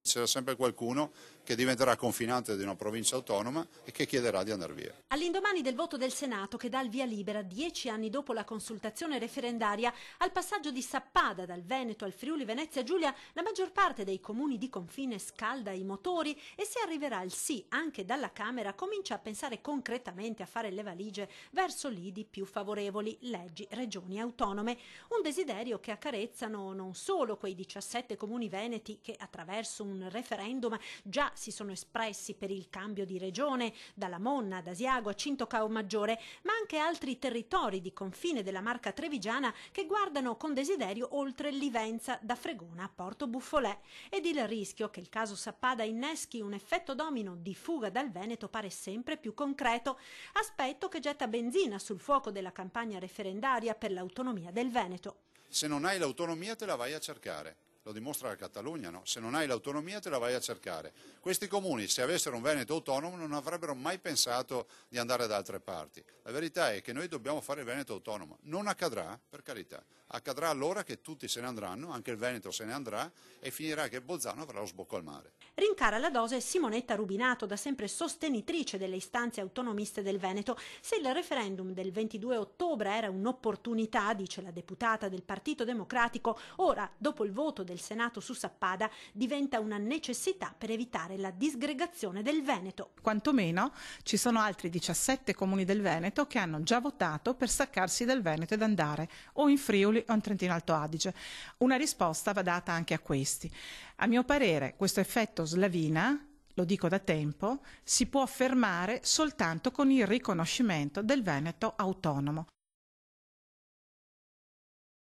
C'era sempre qualcuno che diventerà confinante di una provincia autonoma e che chiederà di andare via. All'indomani del voto del Senato che dà il via libera, 10 anni dopo la consultazione referendaria, al passaggio di Sappada dal Veneto al Friuli Venezia Giulia, la maggior parte dei comuni di confine scalda i motori e se arriverà il sì anche dalla Camera comincia a pensare concretamente a fare le valigie verso lidi più favorevoli, leggi, regioni autonome. Un desiderio che accarezzano non solo quei 17 comuni veneti che attraverso un referendum già si sono espressi per il cambio di regione, dalla Monna ad Asiago a Cinto Caomaggiore, ma anche altri territori di confine della Marca Trevigiana che guardano con desiderio oltre Livenza, da Fregona a Porto Buffolè. Ed il rischio che il caso Sappada inneschi un effetto domino di fuga dal Veneto pare sempre più concreto, aspetto che getta benzina sul fuoco della campagna referendaria per l'autonomia del Veneto. Se non hai l'autonomia te la vai a cercare. Lo dimostra la Catalogna, no? Se non hai l'autonomia te la vai a cercare. Questi comuni, se avessero un Veneto autonomo, non avrebbero mai pensato di andare da altre parti. La verità è che noi dobbiamo fare il Veneto autonomo. Non accadrà, per carità. Accadrà allora che tutti se ne andranno, anche il Veneto se ne andrà e finirà che Bolzano avrà lo sbocco al mare. Rincara la dose Simonetta Rubinato, da sempre sostenitrice delle istanze autonomiste del Veneto. Se il referendum del 22 ottobre era un'opportunità, dice la deputata del Partito Democratico, ora, dopo il voto del Senato su Sappada, diventa una necessità per evitare la disgregazione del Veneto. Quantomeno ci sono altri 17 comuni del Veneto che hanno già votato per staccarsi dal Veneto ed andare o in Friuli o in Trentino Alto Adige. Una risposta va data anche a questi. A mio parere questo effetto slavina, lo dico da tempo, si può fermare soltanto con il riconoscimento del Veneto autonomo.